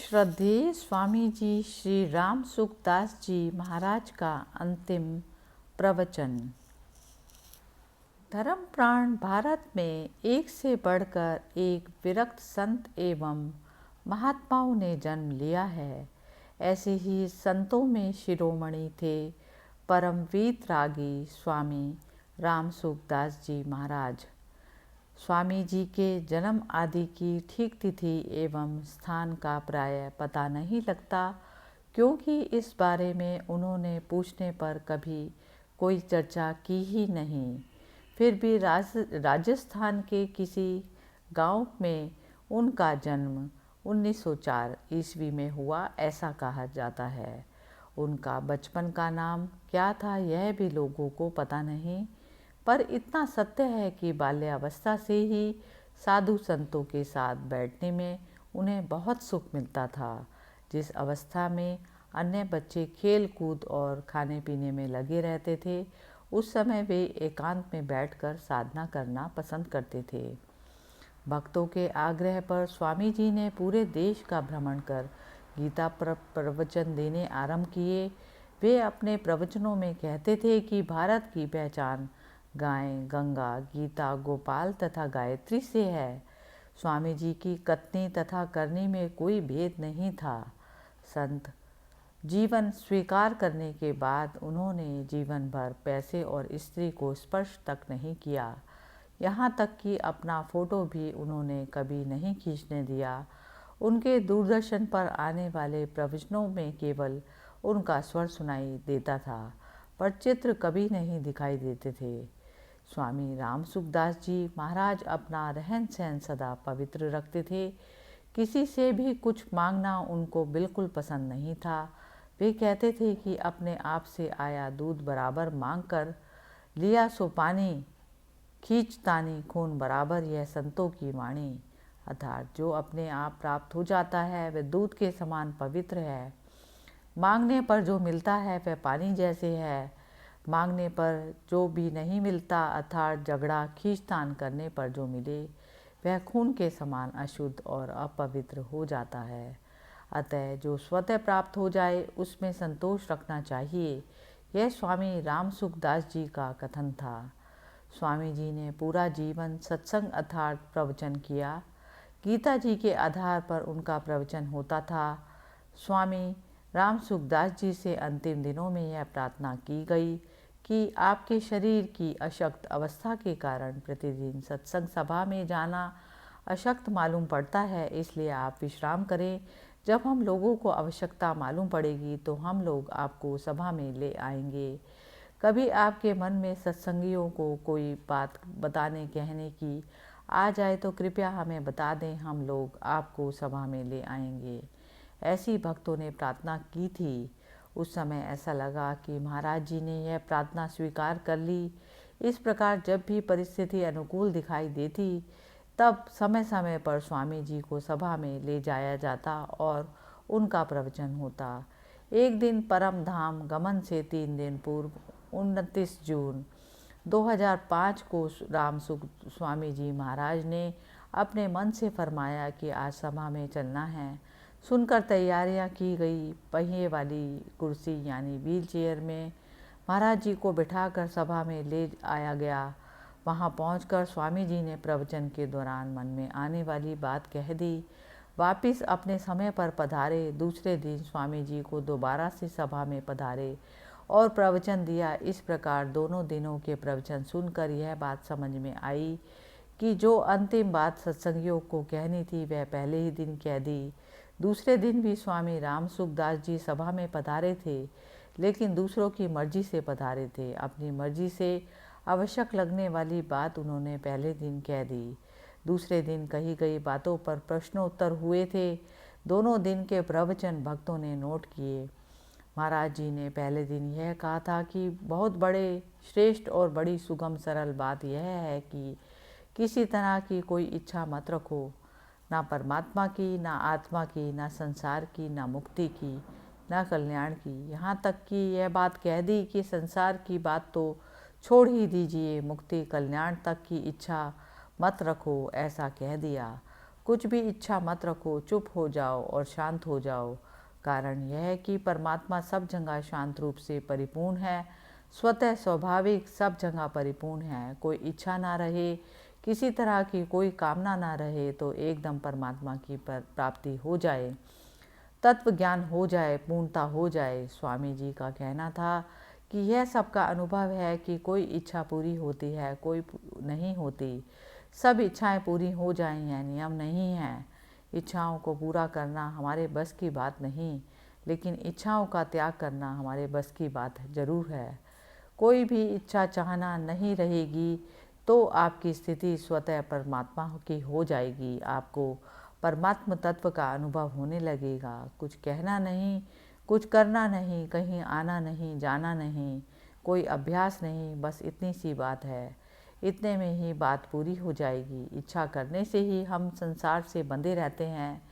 श्रद्धेय स्वामी जी श्री राम सुखदास जी महाराज का अंतिम प्रवचन। धर्म प्राण भारत में एक से बढ़कर एक विरक्त संत एवं महात्माओं ने जन्म लिया है। ऐसे ही संतों में शिरोमणि थे परम वीतरागी स्वामी राम सुखदास जी महाराज। स्वामी जी के जन्म आदि की ठीक तिथि एवं स्थान का प्रायः पता नहीं लगता, क्योंकि इस बारे में उन्होंने पूछने पर कभी कोई चर्चा की ही नहीं। फिर भी राजस्थान के किसी गांव में उनका जन्म 1904 ईस्वी में हुआ, ऐसा कहा जाता है। उनका बचपन का नाम क्या था यह भी लोगों को पता नहीं, पर इतना सत्य है कि बाल्यावस्था से ही साधु संतों के साथ बैठने में उन्हें बहुत सुख मिलता था। जिस अवस्था में अन्य बच्चे खेल कूद और खाने पीने में लगे रहते थे, उस समय वे एकांत में बैठकर साधना करना पसंद करते थे। भक्तों के आग्रह पर स्वामी जी ने पूरे देश का भ्रमण कर गीता प्रवचन देने आरंभ किए। वे अपने प्रवचनों में कहते थे कि भारत की पहचान गाय, गंगा, गीता, गोपाल तथा गायत्री से है। स्वामी जी की कथनी तथा करनी में कोई भेद नहीं था। संत जीवन स्वीकार करने के बाद उन्होंने जीवन भर पैसे और स्त्री को स्पर्श तक नहीं किया। यहाँ तक कि अपना फोटो भी उन्होंने कभी नहीं खींचने दिया। उनके दूरदर्शन पर आने वाले प्रवचनों में केवल उनका स्वर सुनाई देता था, पर चित्र कभी नहीं दिखाई देते थे। स्वामी राम सुखदास जी महाराज अपना रहन सहन सदा पवित्र रखते थे। किसी से भी कुछ मांगना उनको बिल्कुल पसंद नहीं था। वे कहते थे कि अपने आप से आया दूध बराबर मांग कर लिया सो पानी, खींचतानी खून बराबर यह संतों की वाणी। अर्थात जो अपने आप प्राप्त हो जाता है वह दूध के समान पवित्र है। मांगने पर जो मिलता है वह पानी जैसे है। मांगने पर जो भी नहीं मिलता, अर्थात झगड़ा खींचतान करने पर जो मिले, वह खून के समान अशुद्ध और अपवित्र हो जाता है। अतः जो स्वतः प्राप्त हो जाए उसमें संतोष रखना चाहिए। यह स्वामी राम सुखदास जी का कथन था। स्वामी जी ने पूरा जीवन सत्संग अर्थात प्रवचन किया। गीता जी के आधार पर उनका प्रवचन होता था। स्वामी राम सुखदास जी से अंतिम दिनों में यह प्रार्थना की गई कि आपके शरीर की अशक्त अवस्था के कारण प्रतिदिन सत्संग सभा में जाना अशक्त मालूम पड़ता है, इसलिए आप विश्राम करें। जब हम लोगों को आवश्यकता मालूम पड़ेगी तो हम लोग आपको सभा में ले आएंगे। कभी आपके मन में सत्संगियों को कोई बात बताने कहने की आ जाए तो कृपया हमें बता दें, हम लोग आपको सभा में ले आएंगे। ऐसी भक्तों ने प्रार्थना की थी। उस समय ऐसा लगा कि महाराज जी ने यह प्रार्थना स्वीकार कर ली। इस प्रकार जब भी परिस्थिति अनुकूल दिखाई देती, तब समय समय पर स्वामी जी को सभा में ले जाया जाता और उनका प्रवचन होता। एक दिन परम धाम गमन से 3 दिन पूर्व 29 जून 2005 को राम सुख स्वामी जी महाराज ने अपने मन से फरमाया कि आज सभा में चलना है। सुनकर तैयारियां की गई। पहिए वाली कुर्सी यानी व्हील चेयर में महाराज जी को बिठाकर सभा में ले आया गया। वहां पहुंचकर स्वामी जी ने प्रवचन के दौरान मन में आने वाली बात कह दी। वापिस अपने समय पर पधारे। दूसरे दिन स्वामी जी को दोबारा से सभा में पधारे और प्रवचन दिया। इस प्रकार दोनों दिनों के प्रवचन सुनकर यह बात समझ में आई कि जो अंतिम बात सत्संगियों को कहनी थी वह पहले ही दिन कह दी। दूसरे दिन भी स्वामी राम सुखदास जी सभा में पधारे थे, लेकिन दूसरों की मर्जी से पधारे थे। अपनी मर्जी से आवश्यक लगने वाली बात उन्होंने पहले दिन कह दी। दूसरे दिन कही गई बातों पर प्रश्नोत्तर हुए थे। दोनों दिन के प्रवचन भक्तों ने नोट किए। महाराज जी ने पहले दिन यह कहा था कि बहुत बड़े श्रेष्ठ और बड़ी सुगम सरल बात यह है कि किसी तरह की कोई इच्छा मत रखो, ना परमात्मा की, ना आत्मा की, ना संसार की, ना मुक्ति की, ना कल्याण की। यहाँ तक कि यह बात कह दी कि संसार की बात तो छोड़ ही दीजिए, मुक्ति कल्याण तक की इच्छा मत रखो, ऐसा कह दिया। कुछ भी इच्छा मत रखो, चुप हो जाओ और शांत हो जाओ। कारण यह है कि परमात्मा सब जगह शांत रूप से परिपूर्ण है, स्वतः स्वाभाविक सब जगह परिपूर्ण है। कोई इच्छा ना रहे, किसी तरह की कोई कामना ना रहे तो एकदम परमात्मा की प्राप्ति हो जाए, तत्व ज्ञान हो जाए, पूर्णता हो जाए। स्वामी जी का कहना था कि यह सबका अनुभव है कि कोई इच्छा पूरी होती है, कोई नहीं होती। सब इच्छाएं पूरी हो जाएं यह नियम नहीं है। इच्छाओं को पूरा करना हमारे बस की बात नहीं, लेकिन इच्छाओं का त्याग करना हमारे बस की बात जरूर है। कोई भी इच्छा चाहना नहीं रहेगी तो आपकी स्थिति स्वतः परमात्मा की हो जाएगी। आपको परमात्म तत्व का अनुभव होने लगेगा। कुछ कहना नहीं, कुछ करना नहीं, कहीं आना नहीं, जाना नहीं, कोई अभ्यास नहीं, बस इतनी सी बात है। इतने में ही बात पूरी हो जाएगी। इच्छा करने से ही हम संसार से बंधे रहते हैं।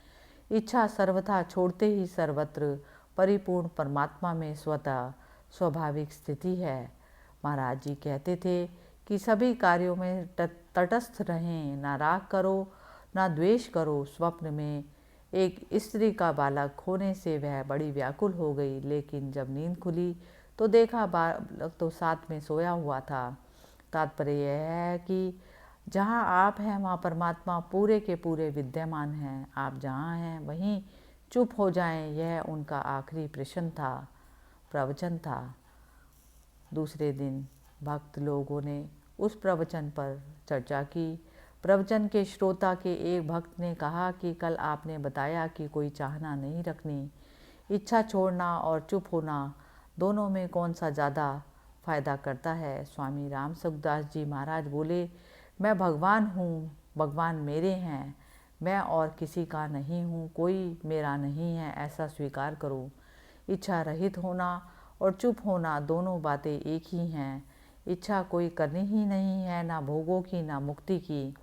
इच्छा सर्वथा छोड़ते ही सर्वत्र परिपूर्ण परमात्मा में स्वतः स्वाभाविक स्थिति है। महाराज जी कहते थे कि सभी कार्यों में तटस्थ रहें, ना राग करो, ना द्वेष करो। स्वप्न में एक स्त्री का बालक खोने से वह बड़ी व्याकुल हो गई, लेकिन जब नींद खुली तो देखा बालक तो साथ में सोया हुआ था। तात्पर्य यह है कि जहाँ आप हैं वहाँ परमात्मा पूरे के पूरे विद्यमान हैं। आप जहाँ हैं वहीं चुप हो जाएं, यह उनका आखिरी प्रवचन था। दूसरे दिन भक्त लोगों ने उस प्रवचन पर चर्चा की। प्रवचन के श्रोता के एक भक्त ने कहा कि कल आपने बताया कि कोई चाहना नहीं रखनी, इच्छा छोड़ना और चुप होना दोनों में कौन सा ज़्यादा फायदा करता है। स्वामी राम सुखदास जी महाराज बोले, मैं भगवान हूँ, भगवान मेरे हैं, मैं और किसी का नहीं हूँ, कोई मेरा नहीं है, ऐसा स्वीकार करो। इच्छा रहित होना और चुप होना दोनों बातें एक ही हैं। इच्छा कोई करनी ही नहीं है, ना भोगों की, ना मुक्ति की,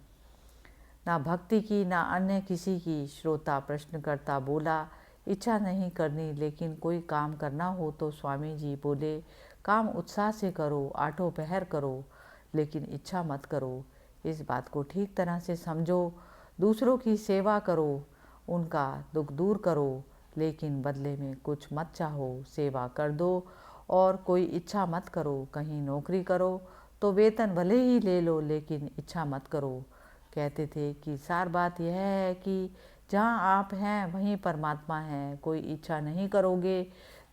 ना भक्ति की, ना अन्य किसी की। श्रोता प्रश्नकर्ता बोला, इच्छा नहीं करनी, लेकिन कोई काम करना हो तो स्वामी जी बोले, काम उत्साह से करो, आठों पहर करो, लेकिन इच्छा मत करो। इस बात को ठीक तरह से समझो। दूसरों की सेवा करो, उनका दुख दूर करो, लेकिन बदले में कुछ मत चाहो। सेवा कर दो और कोई इच्छा मत करो। कहीं नौकरी करो तो वेतन भले ही ले लो, लेकिन इच्छा मत करो। कहते थे कि सार बात यह है कि जहाँ आप हैं वहीं परमात्मा है। कोई इच्छा नहीं करोगे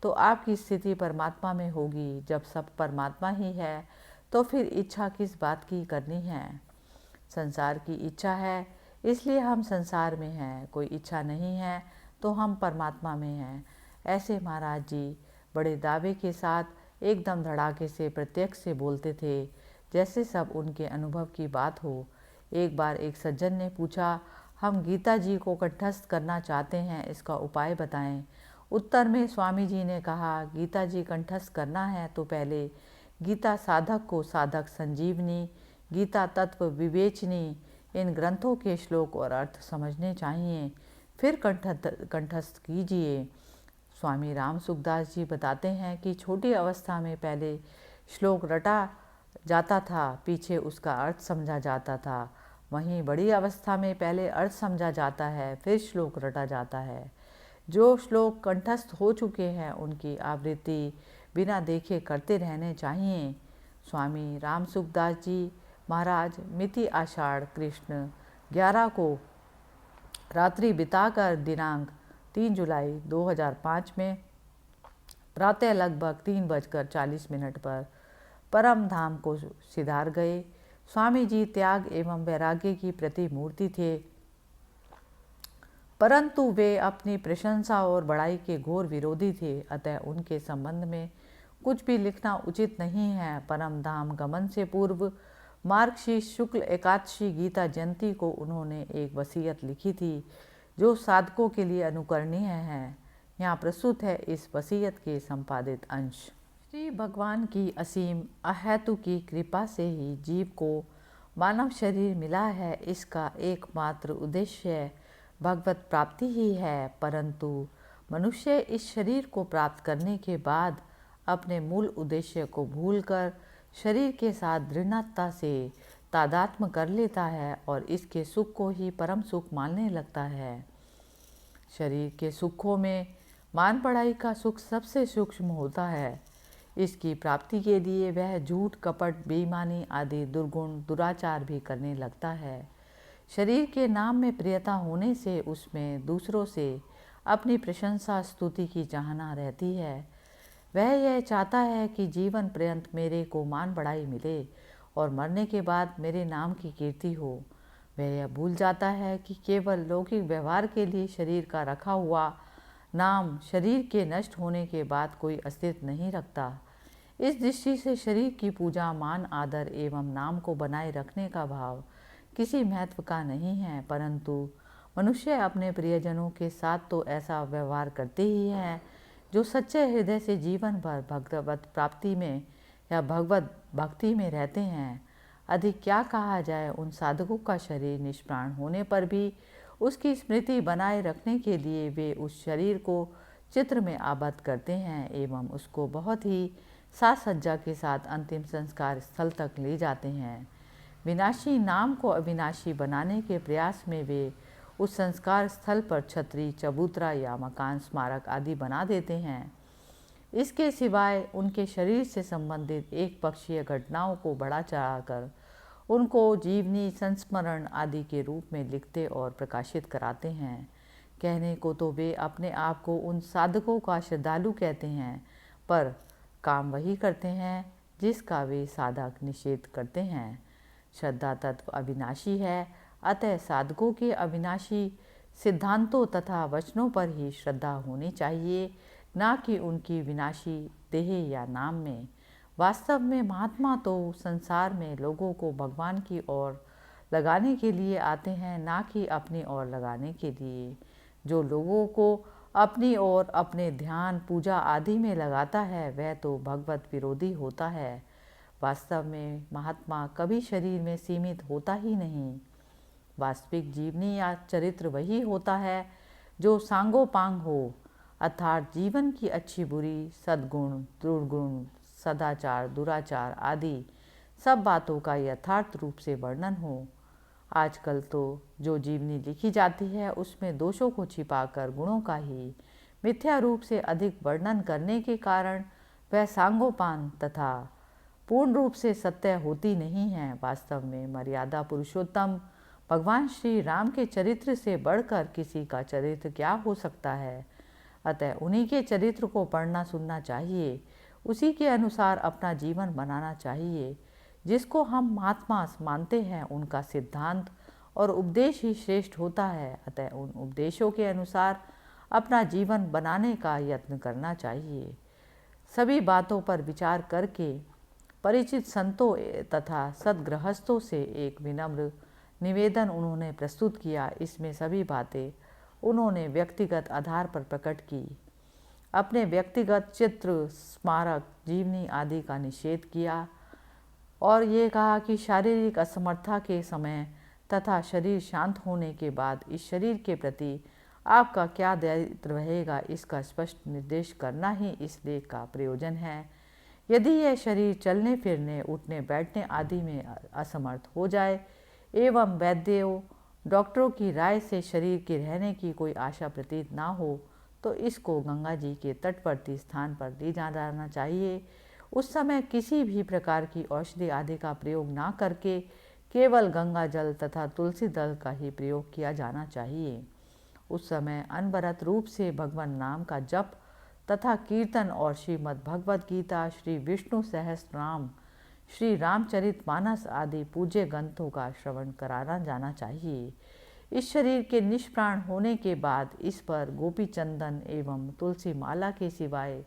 तो आपकी स्थिति परमात्मा में होगी। जब सब परमात्मा ही है तो फिर इच्छा किस बात की करनी है। संसार की इच्छा है इसलिए हम संसार में हैं, कोई इच्छा नहीं है तो हम परमात्मा में हैं। ऐसे महाराज जी बड़े दावे के साथ एकदम धड़ाके से प्रत्यक्ष से बोलते थे, जैसे सब उनके अनुभव की बात हो। एक बार एक सज्जन ने पूछा, हम गीता जी को कंठस्थ करना चाहते हैं, इसका उपाय बताएं। उत्तर में स्वामी जी ने कहा, गीता जी कंठस्थ करना है तो पहले गीता साधक को साधक संजीवनी, गीता तत्व विवेचनी, इन ग्रंथों के श्लोक और अर्थ समझने चाहिए, फिर कंठस्थ कीजिए। स्वामी राम सुखदास जी बताते हैं कि छोटी अवस्था में पहले श्लोक रटा जाता था, पीछे उसका अर्थ समझा जाता था। वहीं बड़ी अवस्था में पहले अर्थ समझा जाता है, फिर श्लोक रटा जाता है। जो श्लोक कंठस्थ हो चुके हैं उनकी आवृत्ति बिना देखे करते रहने चाहिए। स्वामी राम सुखदास जी महाराज मिति आषाढ़ कृष्ण 11 को रात्रि बिताकर दिनांक 3 जुलाई 2005 में प्रातः लगभग 3:40 पर परम धाम को सिधार गए। स्वामी जी त्याग एवं वैराग्य की प्रतिमूर्ति थे, परंतु वे अपनी प्रशंसा और बड़ाई के घोर विरोधी थे, अतः उनके संबंध में कुछ भी लिखना उचित नहीं है। परम धाम गमन से पूर्व मार्गशीर्ष शुक्ल एकादशी गीता जयंती को उन्होंने एक वसीयत लिखी थी, जो साधकों के लिए अनुकरणीय है। यहाँ प्रस्तुत है इस वसीयत के संपादित अंश। श्री भगवान की असीम अहेतु की कृपा से ही जीव को मानव शरीर मिला है। इसका एकमात्र उद्देश्य भगवत प्राप्ति ही है, परंतु मनुष्य इस शरीर को प्राप्त करने के बाद अपने मूल उद्देश्य को भूलकर शरीर के साथ दृढ़ता से तादात्म्य कर लेता है और इसके सुख को ही परम सुख मानने लगता है। शरीर के सुखों में मान पढ़ाई का सुख सबसे सूक्ष्म होता है। इसकी प्राप्ति के लिए वह झूठ, कपट, बेईमानी आदि दुर्गुण, दुराचार भी करने लगता है। शरीर के नाम में प्रियता होने से उसमें दूसरों से अपनी प्रशंसा, स्तुति की चाहना रहती है। वह यह चाहता है कि जीवन पर्यंत मेरे को मान बढ़ाई मिले और मरने के बाद मेरे नाम की कीर्ति हो। वह यह भूल जाता है कि केवल लौकिक व्यवहार के लिए शरीर का रखा हुआ नाम शरीर के नष्ट होने के बाद कोई अस्तित्व नहीं रखता। इस दृष्टि से शरीर की पूजा, मान, आदर एवं नाम को बनाए रखने का भाव किसी महत्व का नहीं है, परंतु मनुष्य अपने प्रियजनों के साथ तो ऐसा व्यवहार करते ही हैं जो सच्चे हृदय से जीवन भर भगवत प्राप्ति में या भगवत भक्ति में रहते हैं। अधिक क्या कहा जाए, उन साधकों का शरीर निष्प्राण होने पर भी उसकी स्मृति बनाए रखने के लिए वे उस शरीर को चित्र में आबद्ध करते हैं एवं उसको बहुत ही साज सज्जा के साथ अंतिम संस्कार स्थल तक ले जाते हैं। विनाशी नाम को अविनाशी बनाने के प्रयास में वे उस संस्कार स्थल पर छतरी, चबूतरा या मकान, स्मारक आदि बना देते हैं। इसके सिवाय उनके शरीर से संबंधित एक पक्षीय घटनाओं को बढ़ा चढ़ाकर उनको जीवनी, संस्मरण आदि के रूप में लिखते और प्रकाशित कराते हैं। कहने को तो वे अपने आप को उन साधकों का श्रद्धालु कहते हैं, पर काम वही करते हैं जिसका वे साधक निषेध करते हैं। श्रद्धा तत्व अविनाशी है, अतः साधकों के अविनाशी सिद्धांतों तथा वचनों पर ही श्रद्धा होनी चाहिए, ना कि उनकी विनाशी देह या नाम में। वास्तव में महात्मा तो संसार में लोगों को भगवान की ओर लगाने के लिए आते हैं, ना कि अपनी ओर लगाने के लिए। जो लोगों को अपनी ओर अपने ध्यान, पूजा आदि में लगाता है वह तो भगवत विरोधी होता है। वास्तव में महात्मा कभी शरीर में सीमित होता ही नहीं। वास्तविक जीवनी या चरित्र वही होता है जो सांगोपांग हो, अर्थात जीवन की अच्छी बुरी, सद्गुण, दुर्गुण, सदाचार, दुराचार आदि सब बातों का यथार्थ रूप से वर्णन हो। आजकल तो जो जीवनी लिखी जाती है उसमें दोषों को छिपाकर गुणों का ही मिथ्या रूप से अधिक वर्णन करने के कारण वह सांगोपांग तथा पूर्ण रूप से सत्य होती नहीं है। वास्तव में मर्यादा पुरुषोत्तम भगवान श्री राम के चरित्र से बढ़कर किसी का चरित्र क्या हो सकता है। अतः उन्हीं के चरित्र को पढ़ना सुनना चाहिए, उसी के अनुसार अपना जीवन बनाना चाहिए। जिसको हम महात्मा मानते हैं उनका सिद्धांत और उपदेश ही श्रेष्ठ होता है, अतः उन उपदेशों के अनुसार अपना जीवन बनाने का यत्न करना चाहिए। सभी बातों पर विचार करके परिचित संतों तथा सद्गृहस्थों से एक विनम्र निवेदन उन्होंने प्रस्तुत किया। इसमें सभी बातें उन्होंने व्यक्तिगत आधार पर प्रकट की। अपने व्यक्तिगत चित्र, स्मारक, जीवनी आदि का निषेध किया और ये कहा कि शारीरिक असमर्थता के समय तथा शरीर शांत होने के बाद इस शरीर के प्रति आपका क्या दायित्व रहेगा, इसका स्पष्ट निर्देश करना ही इस लेख का प्रयोजन है। यदि यह शरीर चलने फिरने, उठने बैठने आदि में असमर्थ हो जाए एवं वैद्यों, डॉक्टरों की राय से शरीर के रहने की कोई आशा प्रतीत ना हो, तो इसको गंगा जी के तटवर्ती स्थान पर ले जाना चाहिए। उस समय किसी भी प्रकार की औषधि आदि का प्रयोग ना करके केवल गंगा जल तथा तुलसी दल का ही प्रयोग किया जाना चाहिए। उस समय अनवरत रूप से भगवान नाम का जप तथा कीर्तन और श्रीमद् भगवद गीता, श्री विष्णु सहस्त्रनाम, श्री रामचरित मानस आदि पूज्य ग्रंथों का श्रवण कराना जाना चाहिए। इस शरीर के निष्प्राण होने के बाद इस पर गोपी चंदन एवं तुलसी माला के सिवाय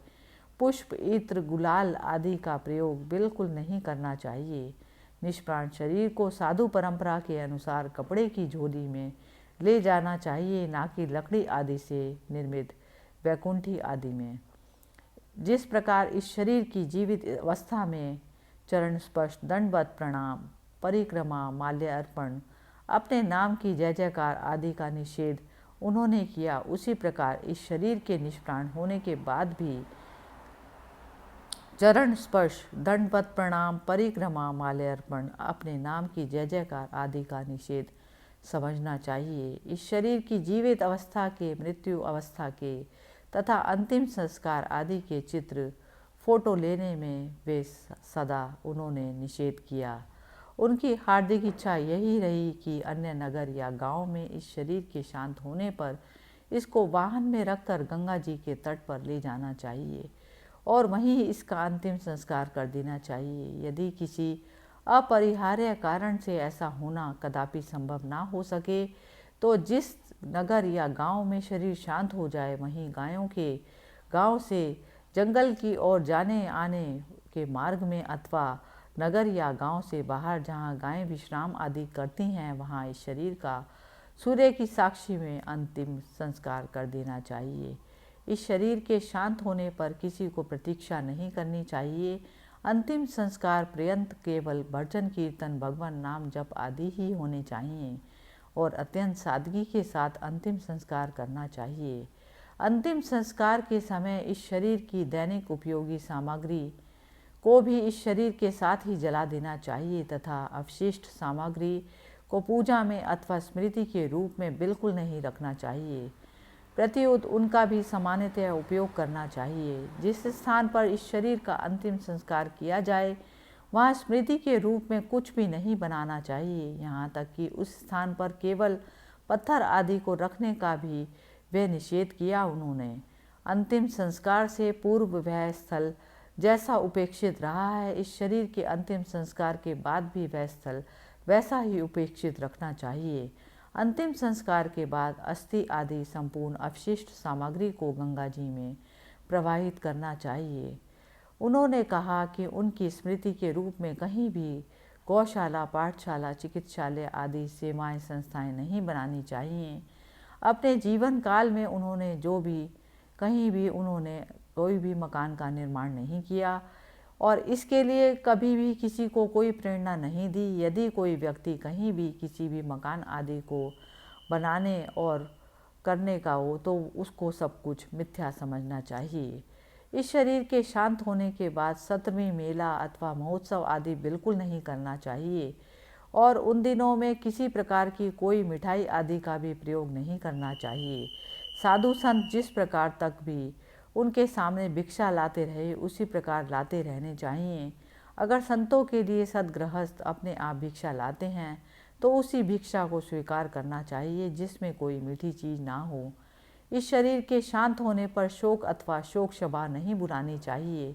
पुष्प, इत्र, गुलाल आदि का प्रयोग बिल्कुल नहीं करना चाहिए। निष्प्राण शरीर को साधु परंपरा के अनुसार कपड़े की झोली में ले जाना चाहिए, ना कि लकड़ी आदि से निर्मित वैकुंठी आदि में। जिस प्रकार इस शरीर की जीवित अवस्था में चरण स्पर्श, दंडवत प्रणाम, परिक्रमा, माल्य अर्पण, अपने नाम की जय जयकार आदि का निषेध उन्होंने किया, उसी प्रकार इस शरीर के निष्प्राण होने के बाद भी चरण स्पर्श, दंडवत प्रणाम, परिक्रमा, माल्यार्पण, अपने नाम की जय जयकार आदि का निषेध समझना चाहिए। इस शरीर की जीवित अवस्था के, मृत्यु अवस्था के तथा अंतिम संस्कार आदि के चित्र फोटो लेने में वे सदा उन्होंने निषेध किया। उनकी हार्दिक इच्छा यही रही कि अन्य नगर या गांव में इस शरीर के शांत होने पर इसको वाहन में रखकर गंगा जी के तट पर ले जाना चाहिए और वहीं इसका अंतिम संस्कार कर देना चाहिए। यदि किसी अपरिहार्य कारण से ऐसा होना कदापि संभव ना हो सके तो जिस नगर या गांव में शरीर शांत हो जाए वहीं गायों के गांव से जंगल की ओर जाने आने के मार्ग में अथवा नगर या गांव से बाहर जहां गायें विश्राम आदि करती हैं वहां इस शरीर का सूर्य की साक्षी में अंतिम संस्कार कर देना चाहिए। इस शरीर के शांत होने पर किसी को प्रतीक्षा नहीं करनी चाहिए। अंतिम संस्कार पर्यंत केवल भजन कीर्तन, भगवान नाम जप आदि ही होने चाहिए और अत्यंत सादगी के साथ अंतिम संस्कार करना चाहिए। अंतिम संस्कार के समय इस शरीर की दैनिक उपयोगी सामग्री को भी इस शरीर के साथ ही जला देना चाहिए तथा अवशिष्ट सामग्री को पूजा में अथवा स्मृति के रूप में बिल्कुल नहीं रखना चाहिए। प्रत्युत उनका भी सामान्यतः उपयोग करना चाहिए। जिस स्थान पर इस शरीर का अंतिम संस्कार किया जाए वहाँ स्मृति के रूप में कुछ भी नहीं बनाना चाहिए। यहाँ तक कि उस स्थान पर केवल पत्थर आदि को रखने का भी वे निषेध किया उन्होंने। अंतिम संस्कार से पूर्व वह स्थल जैसा उपेक्षित रहा है इस शरीर के अंतिम संस्कार के बाद भी वह स्थल वैसा ही उपेक्षित रखना चाहिए। अंतिम संस्कार के बाद अस्थि आदि संपूर्ण अवशिष्ट सामग्री को गंगा जी में प्रवाहित करना चाहिए। उन्होंने कहा कि उनकी स्मृति के रूप में कहीं भी गौशाला, पाठशाला, चिकित्सालय आदि सेवाएं संस्थाएं नहीं बनानी चाहिए। अपने जीवन काल में उन्होंने कहीं भी उन्होंने कोई भी मकान का निर्माण नहीं किया और इसके लिए कभी भी किसी को कोई प्रेरणा नहीं दी। यदि कोई व्यक्ति कहीं भी किसी भी मकान आदि को बनाने और करने का हो तो उसको सब कुछ मिथ्या समझना चाहिए। इस शरीर के शांत होने के बाद सत्रवीं मेला अथवा महोत्सव आदि बिल्कुल नहीं करना चाहिए और उन दिनों में किसी प्रकार की कोई मिठाई आदि का भी प्रयोग नहीं करना चाहिए। साधु संत जिस प्रकार तक भी उनके सामने भिक्षा लाते रहे उसी प्रकार लाते रहने चाहिए। अगर संतों के लिए सद्गृहस्थ अपने आप भिक्षा लाते हैं तो उसी भिक्षा को स्वीकार करना चाहिए जिसमें कोई मीठी चीज़ ना हो। इस शरीर के शांत होने पर शोक अथवा शोक सभा नहीं बुलानी चाहिए।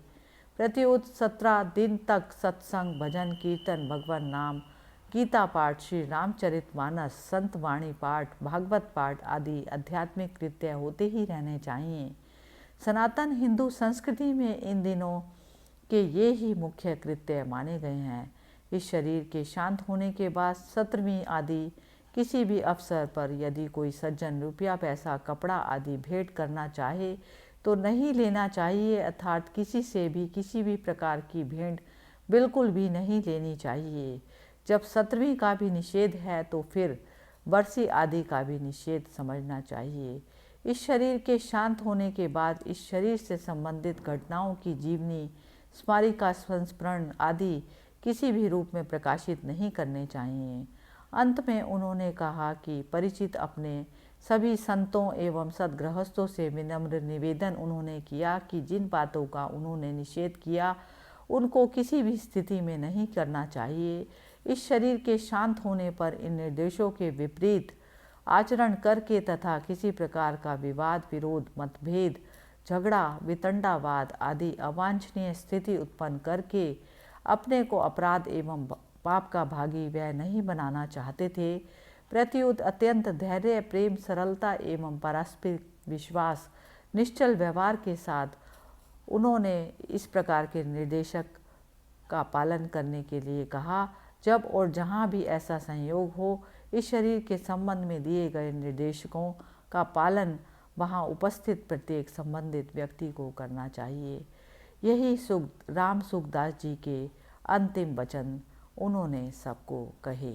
प्रत्युत 17 दिन तक सत्संग, भजन, कीर्तन, भगवान नाम, गीता पाठ, श्री रामचरितमानस, संत वाणी पाठ, भागवत पाठ आदि आध्यात्मिक कृत्य होते ही रहने चाहिए। सनातन हिंदू संस्कृति में इन दिनों के ये ही मुख्य कृत्य माने गए हैं। इस शरीर के शांत होने के बाद 17वीं आदि किसी भी अवसर पर यदि कोई सज्जन रुपया, पैसा, कपड़ा आदि भेंट करना चाहे तो नहीं लेना चाहिए, अर्थात किसी से भी किसी भी प्रकार की भेंट बिल्कुल भी नहीं लेनी चाहिए। जब 17वीं का भी निषेध है तो फिर बरसी आदि का भी निषेध समझना चाहिए। इस शरीर के शांत होने के बाद इस शरीर से संबंधित घटनाओं की जीवनी, स्मारिका, संस्मरण आदि किसी भी रूप में प्रकाशित नहीं करने चाहिए। अंत में उन्होंने कहा कि परिचित अपने सभी संतों एवं सद्गृहस्थों से विनम्र निवेदन उन्होंने किया कि जिन बातों का उन्होंने निषेध किया उनको किसी भी स्थिति में नहीं करना चाहिए। इस शरीर के शांत होने पर इन निर्देशों के विपरीत आचरण करके तथा किसी प्रकार का विवाद, विरोध, मतभेद, झगड़ा, वितंडावाद आदि अवांछनीय स्थिति उत्पन्न करके अपने को अपराध एवं पाप का भागी वह नहीं बनाना चाहते थे। प्रत्युत अत्यंत धैर्य, प्रेम, सरलता एवं पारस्परिक विश्वास, निश्चल व्यवहार के साथ उन्होंने इस प्रकार के निर्देशक का पालन करने के लिए कहा। जब और जहाँ भी ऐसा संयोग हो इस शरीर के संबंध में दिए गए निर्देशकों का पालन वहाँ उपस्थित प्रत्येक संबंधित व्यक्ति को करना चाहिए। यही राम सुखदास जी के अंतिम वचन उन्होंने सबको कहे।